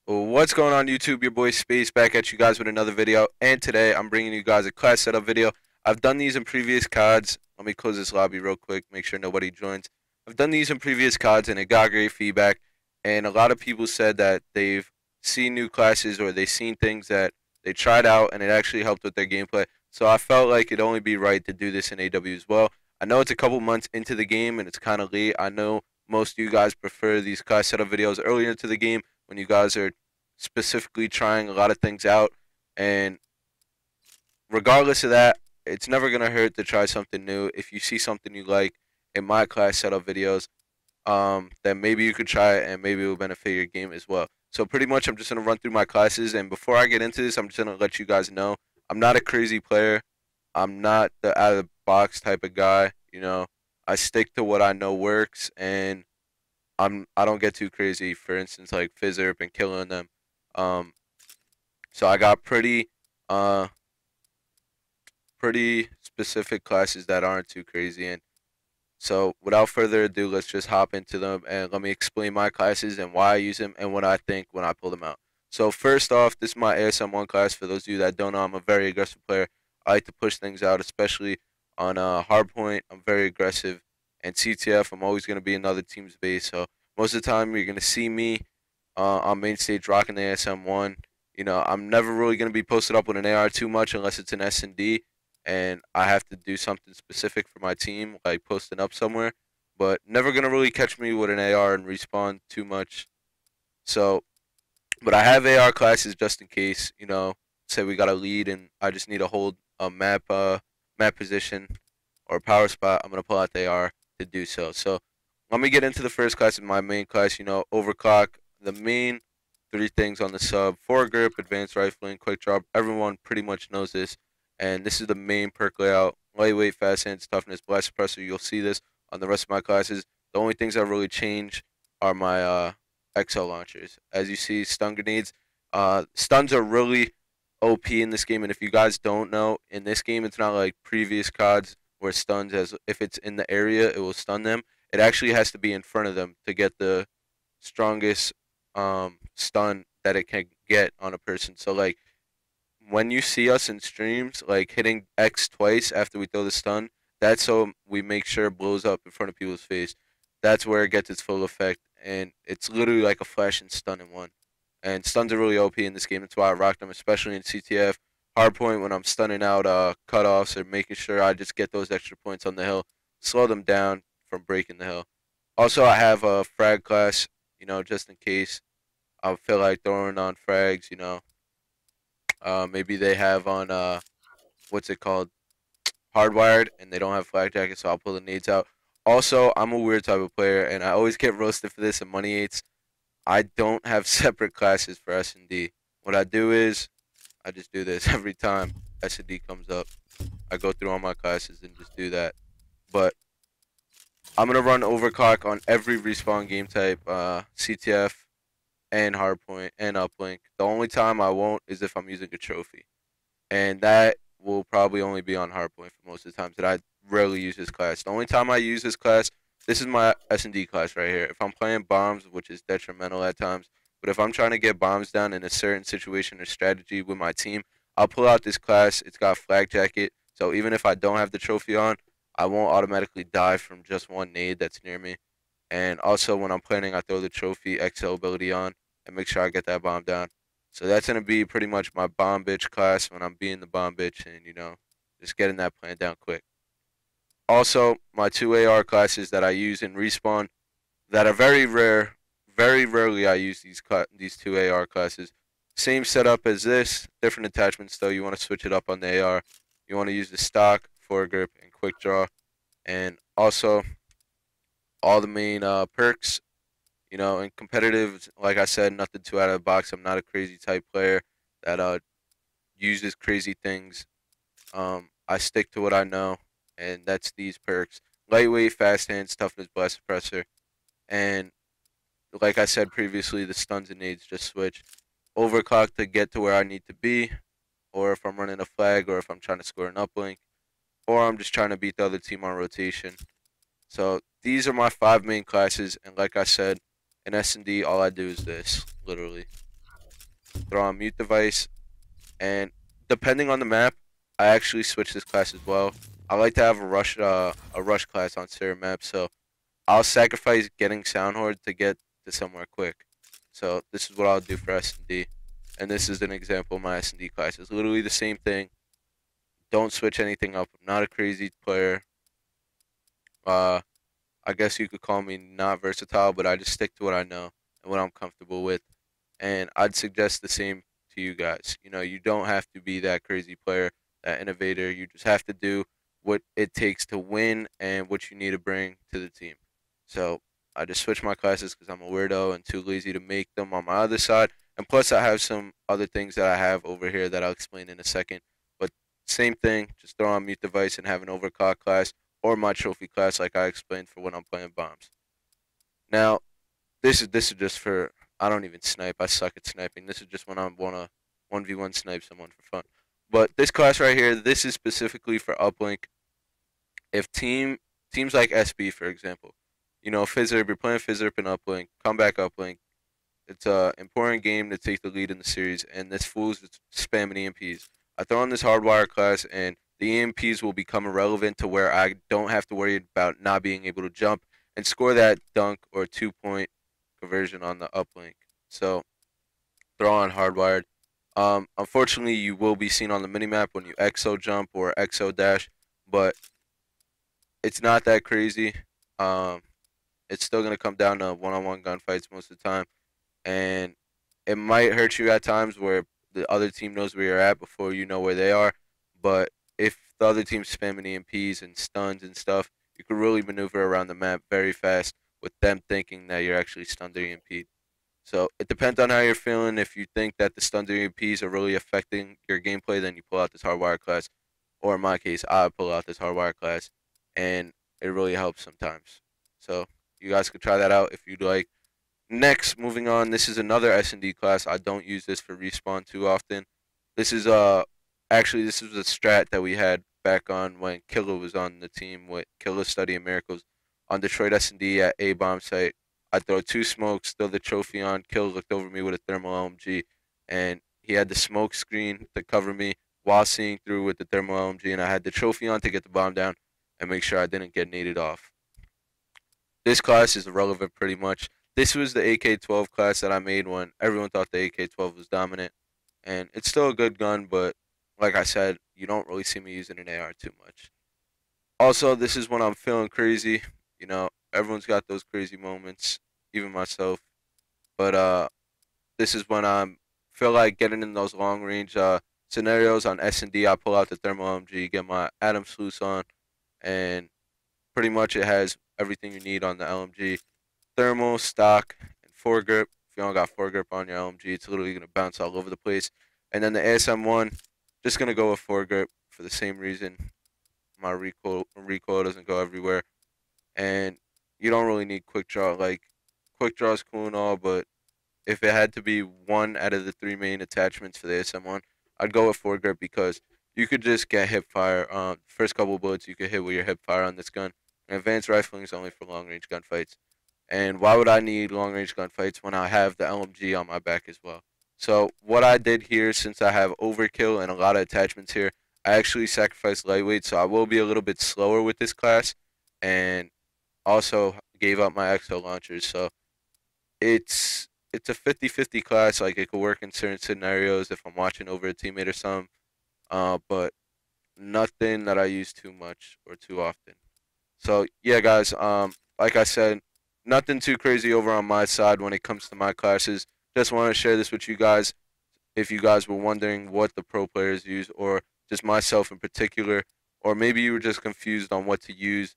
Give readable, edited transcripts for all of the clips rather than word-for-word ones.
What's going on YouTube? Your boy Space back at you guys with another video, and today I'm bringing you guys a class setup video. I've done these in previous CODs. Let me close this lobby real quick, make sure nobody joins. I've done these in previous CODs and it got great feedback, and a lot of people said that they've seen new classes or they've seen things that they tried out and it actually helped with their gameplay. So I felt like it'd only be right to do this in AW as well. I know it's a couple months into the game and it's kind of late. I know most of you guys prefer these class setup videos earlier into the game when you guys are specifically trying a lot of things out. And regardless of that, it's never going to hurt to try something new. If you see something you like in my class setup videos, then maybe you could try it and maybe it will benefit your game as well. So pretty much I'm just going to run through my classes, and before I get into this, I'm just going to let you guys know I'm not a crazy player. I'm not the out of the box type of guy, you know. I stick to what I know works, and I don't get too crazy. For instance, like Fizzerp and killing them. Um, so I got uh pretty specific classes that aren't too crazy. And so without further ado, let's just hop into them and let me explain my classes and why I use them and what I think when I pull them out. So first off, this is my ASM1 class. For those of you that don't know, I'm a very aggressive player. I like to push things out, especially on hardpoint. I'm very aggressive, and CTF, I'm always going to be another team's base. So most of the time, you're going to see me on main stage rocking the ASM1. You know, I'm never really going to be posted up with an AR too much unless it's an S&D, and I have to do something specific for my team, like posting up somewhere. But never going to really catch me with an AR and respawn too much. So, but I have AR classes just in case, you know, say we got a lead and I just need to hold a map position or a power spot. I'm going to pull out the AR to do so. So let me get into the first class of my main class, you know, overclock. The main three things on the sub: foregrip, advanced rifling, quick drop. Everyone pretty much knows this, and this is the main perk layout: lightweight, fast hands, toughness, blast suppressor. You'll see this on the rest of my classes. The only things that really change are my XL launchers. As you see, stun grenades. Stuns are really OP in this game, and if you guys don't know, in this game it's not like previous CODs where stuns, as if it's in the area it will stun them. It actually has to be in front of them to get the strongest stun that it can get on a person. So like when you see us in streams like hitting X twice after we throw the stun, that's so we make sure it blows up in front of people's face. That's where it gets its full effect, and it's literally like a flash and stun in one. And stuns are really OP in this game. That's why I rock them, especially in CTF. Hardpoint, when I'm stunning out cutoffs or making sure I just get those extra points on the hill, slow them down from breaking the hill. Also, I have a frag class, you know, just in case I feel like throwing on frags, you know. Maybe they have on what's it called, hardwired, and they don't have flak jackets, so I'll pull the nades out. Also, I'm a weird type of player, and I always get roasted for this in money eights. I don't have separate classes for S&D. What I do is I just do this every time S&D comes up. I go through all my classes and just do that. But I'm gonna run overclock on every respawn game type, CTF, and hardpoint and uplink. The only time I won't is if I'm using a trophy, and that will probably only be on hardpoint for most of the times that I rarely use this class. The only time I use this class, this is my S&D class right here. If I'm playing bombs, which is detrimental at times, but if I'm trying to get bombs down in a certain situation or strategy with my team, I'll pull out this class. It's got flag jacket, so even if I don't have the trophy on, I won't automatically die from just one nade that's near me. And also when I'm planning, I throw the trophy XL ability on and make sure I get that bomb down. So that's going to be pretty much my bomb bitch class when I'm being the bomb bitch and, you know, just getting that plan down quick. Also, my two AR classes that I use in respawn that are very rare, very rarely I use these two AR classes. Same setup as this, different attachments though. You want to switch it up on the AR. You want to use the stock, foregrip, and quick draw. And also, all the main perks. You know, in competitive, like I said, nothing too out of the box. I'm not a crazy type player that uses crazy things. I stick to what I know, and that's these perks: lightweight, fast hands, toughness, blast suppressor, and like I said previously, the stuns and nades just switch. Overclock to get to where I need to be, or if I'm running a flag, or if I'm trying to score an uplink, or I'm just trying to beat the other team on rotation. So these are my 5 main classes, and like I said, in S&D, all I do is this, literally. throw on mute device, and depending on the map, I actually switch this class as well. I like to have a rush class on certain maps, so I'll sacrifice getting sound horde to get to somewhere quick. So this is what I'll do for S&D, and this is an example of my S&D class. It's literally the same thing. Don't switch anything up. I'm not a crazy player. Uh, I guess you could call me not versatile, but I just stick to what I know and what I'm comfortable with. And I'd suggest the same to you guys. You know, you don't have to be that crazy player, that innovator. You just have to do what it takes to win and what you need to bring to the team. So I just switch my classes because I'm a weirdo and too lazy to make them on my other side. And plus, I have some other things that I have over here that I'll explain in a second. But same thing, just throw on mute device and have an overclock class or my trophy class like I explained for when I'm playing bombs. Now, this is just for I don't even snipe. I suck at sniping. This is just when I wanna 1v1 snipe someone for fun. But this class right here, this is specifically for uplink. If teams like SB for example, you know, Fizzerp, you're playing Fizzerp and uplink, come back uplink. It's a important game to take the lead in the series, and this fool's spamming EMPs. I throw in this hardwire class, and the EMPs will become irrelevant to where I don't have to worry about not being able to jump and score that dunk or 2-point conversion on the uplink. So throw on hardwired. Unfortunately, you will be seen on the minimap when you exo jump or exo dash, but it's not that crazy. Um, it's still gonna come down to one-on-one gunfights most of the time, and it might hurt you at times where the other team knows where you're at before you know where they are. But if the other team's spamming EMPs and stuns and stuff, you can really maneuver around the map very fast with them thinking that you're actually stunned or EMP'd. So it depends on how you're feeling. If you think that the stuns or EMPs are really affecting your gameplay, then you pull out this hardwire class. Or in my case, I pull out this hardwire class, and it really helps sometimes. So you guys could try that out if you'd like. Next, moving on, this is another S&D class. I don't use this for respawn too often. This is actually this was a strat that we had back on when Killa was on the team with Killa Study of Miracles on Detroit S&D at A bomb site. I throw two smokes, throw the trophy on. Killa looked over me with a thermal LMG, and he had the smoke screen to cover me while seeing through with the thermal LMG, and I had the trophy on to get the bomb down and make sure I didn't get naded off. This class is irrelevant pretty much. This was the AK-12 class that I made when everyone thought the AK-12 was dominant, and it's still a good gun, but like I said, you don't really see me using an AR too much. Also, this is when I'm feeling crazy. You know, everyone's got those crazy moments, even myself. But this is when I feel like getting in those long range scenarios on S&D. I pull out the thermal MG, get my Adam sluice on, and pretty much it has everything you need on the LMG. Thermal, stock, and foregrip. If you don't got foregrip on your LMG, it's literally gonna bounce all over the place. And then the ASM1, just gonna go with foregrip for the same reason. My recoil doesn't go everywhere, and you don't really need quick draw. Like quick draw is cool and all, but if it had to be one out of the three main attachments for the ASM1, I'd go with foregrip because you could just get hip fire. First couple of bullets you could hit with your hip fire on this gun. And advanced rifling is only for long range gunfights. And why would I need long range gunfights when I have the LMG on my back as well? So what I did here, since I have overkill and a lot of attachments here, I actually sacrificed lightweight, so I will be a little bit slower with this class, and also gave up my exo launchers. So it's a 50-50 class. Like it could work in certain scenarios if I'm watching over a teammate or something, but nothing that I use too much or too often. So yeah, guys. Like I said, nothing too crazy over on my side when it comes to my classes. Just want to share this with you guys. If you guys were wondering what the pro players use, or just myself in particular, or maybe you were just confused on what to use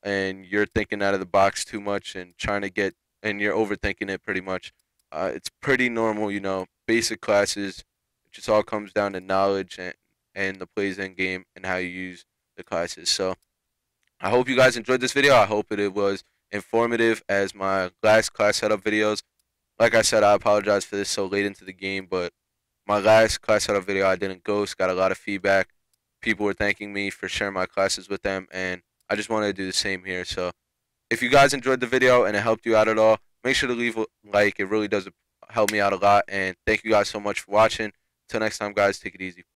and you're thinking out of the box too much and trying to get, and you're overthinking it pretty much. It's pretty normal, you know, basic classes. It just all comes down to knowledge and the plays in game and how you use the classes. So I hope you guys enjoyed this video. I hope it was informative as my last class setup videos. Like I said, I apologize for this so late into the game, but my last class setup video I didn't ghost, got a lot of feedback. People were thanking me for sharing my classes with them, and I just wanted to do the same here. So if you guys enjoyed the video and it helped you out at all, make sure to leave a like. It really does helped me out a lot. And thank you guys so much for watching. Till next time, guys, take it easy.